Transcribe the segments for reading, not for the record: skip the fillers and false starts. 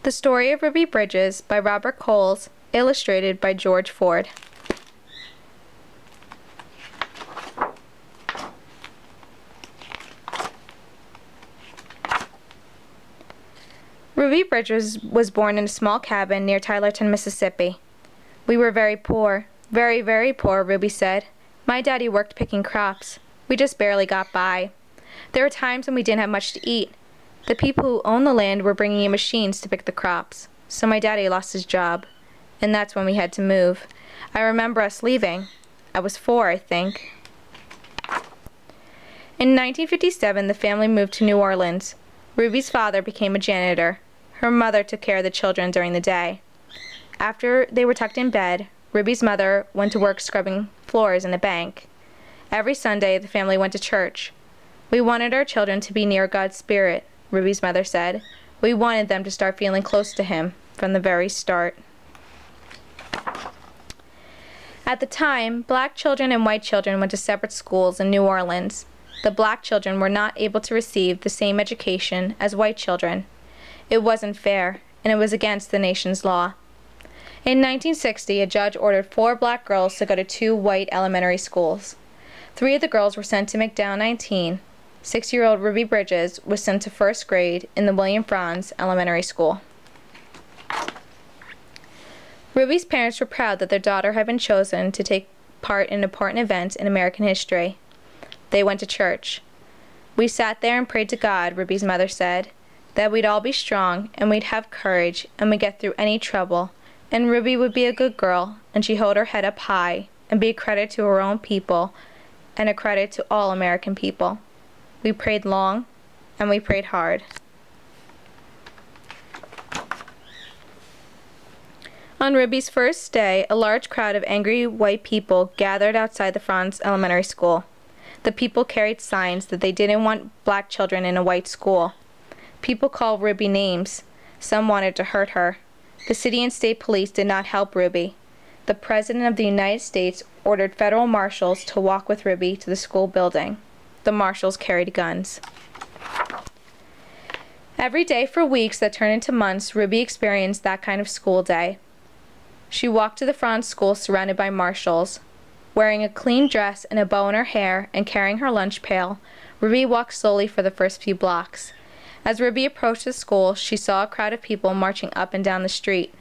The Story of Ruby Bridges by Robert Coles, illustrated by George Ford. Ruby Bridges was born in a small cabin near Tylerton, Mississippi. "We were very poor, very, very poor," Ruby said. "My daddy worked picking crops. We just barely got by. There were times when we didn't have much to eat. The people who owned the land were bringing in machines to pick the crops, so my daddy lost his job. And that's when we had to move. I remember us leaving. I was 4, I think." In 1957, the family moved to New Orleans. Ruby's father became a janitor. Her mother took care of the children during the day. After they were tucked in bed, Ruby's mother went to work scrubbing floors in a bank. Every Sunday, the family went to church. "We wanted our children to be near God's Spirit," Ruby's mother said. "We wanted them to start feeling close to Him from the very start." At the time, black children and white children went to separate schools in New Orleans. The black children were not able to receive the same education as white children. It wasn't fair, and it was against the nation's law. In 1960, a judge ordered 4 black girls to go to 2 white elementary schools. 3 of the girls were sent to McDowell 19. 6-year-old Ruby Bridges was sent to 1st grade in the William Franz Elementary School. Ruby's parents were proud that their daughter had been chosen to take part in an important event in American history. They went to church. "We sat there and prayed to God," Ruby's mother said, "that we'd all be strong and we'd have courage and we'd get through any trouble, and Ruby would be a good girl, and she'd hold her head up high and be a credit to her own people and a credit to all American people." We prayed long and we prayed hard. On Ruby's first day, a large crowd of angry white people gathered outside the Franz Elementary School. The people carried signs that they didn't want black children in a white school. People called Ruby names. Some wanted to hurt her. The city and state police did not help Ruby. The President of the United States ordered federal marshals to walk with Ruby to the school building. The marshals carried guns. Every day for weeks that turned into months, Ruby experienced that kind of school day. She walked to the Franz school surrounded by marshals. Wearing a clean dress and a bow in her hair and carrying her lunch pail, Ruby walked slowly for the first few blocks. As Ruby approached the school, she saw a crowd of people marching up and down the street.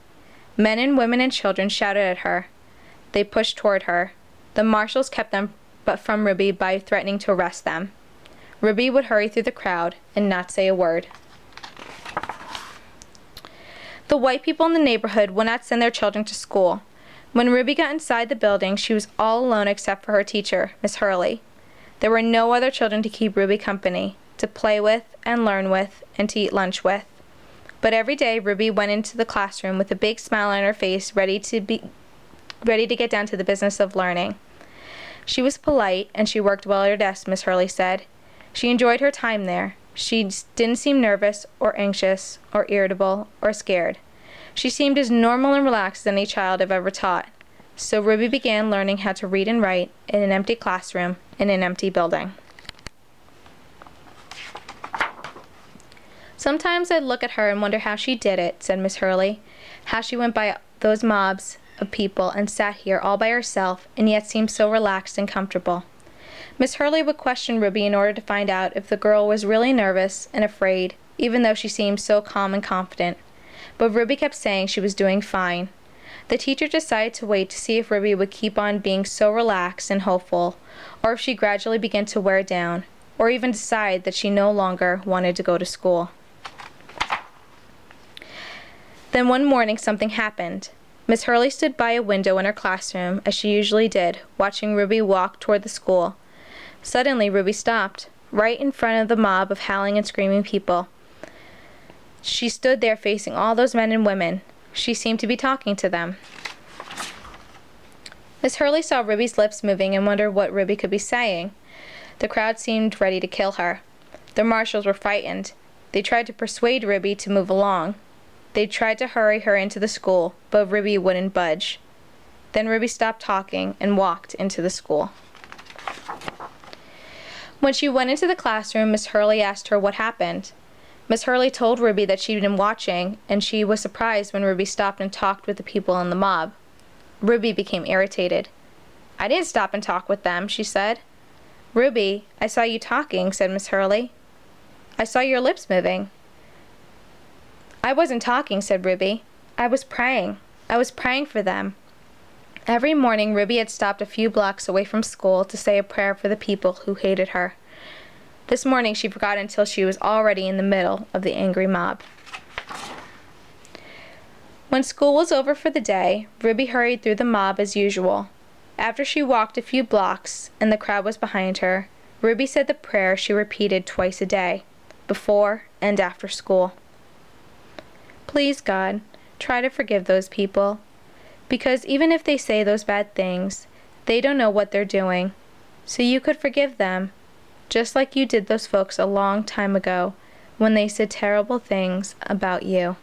Men and women and children shouted at her. They pushed toward her. The marshals kept them from Ruby by threatening to arrest them. Ruby would hurry through the crowd and not say a word. The white people in the neighborhood would not send their children to school. When Ruby got inside the building, she was all alone except for her teacher, Miss Hurley. There were no other children to keep Ruby company, to play with and learn with and to eat lunch with. But every day Ruby went into the classroom with a big smile on her face, ready to get down to the business of learning. She was polite and she worked well at her desk, Miss Hurley said. She enjoyed her time there. She didn't seem nervous or anxious or irritable or scared. She seemed as normal and relaxed as any child I've ever taught. So Ruby began learning how to read and write in an empty classroom in an empty building. "Sometimes I'd look at her and wonder how she did it," said Miss Hurley. "How she went by those mobs of people and sat here all by herself and yet seemed so relaxed and comfortable." Miss Hurley would question Ruby in order to find out if the girl was really nervous and afraid, even though she seemed so calm and confident. But Ruby kept saying she was doing fine. The teacher decided to wait to see if Ruby would keep on being so relaxed and hopeful, or if she gradually began to wear down, or even decide that she no longer wanted to go to school. Then one morning something happened. Miss Hurley stood by a window in her classroom, as she usually did, watching Ruby walk toward the school. Suddenly Ruby stopped, right in front of the mob of howling and screaming people. She stood there facing all those men and women. She seemed to be talking to them. Miss Hurley saw Ruby's lips moving and wondered what Ruby could be saying. The crowd seemed ready to kill her. The marshals were frightened. They tried to persuade Ruby to move along. They tried to hurry her into the school, but Ruby wouldn't budge. Then Ruby stopped talking and walked into the school. When she went into the classroom, Miss Hurley asked her what happened. Miss Hurley told Ruby that she'd been watching, and she was surprised when Ruby stopped and talked with the people in the mob. Ruby became irritated. "I didn't stop and talk with them," she said. "Ruby, I saw you talking," said Miss Hurley. "I saw your lips moving." "I wasn't talking," said Ruby. "I was praying. I was praying for them." Every morning Ruby had stopped a few blocks away from school to say a prayer for the people who hated her. This morning she forgot until she was already in the middle of the angry mob. When school was over for the day, Ruby hurried through the mob as usual. After she walked a few blocks and the crowd was behind her, Ruby said the prayer she repeated twice a day, before and after school. "Please, God, try to forgive those people, because even if they say those bad things, they don't know what they're doing. So you could forgive them, just like you did those folks a long time ago when they said terrible things about you."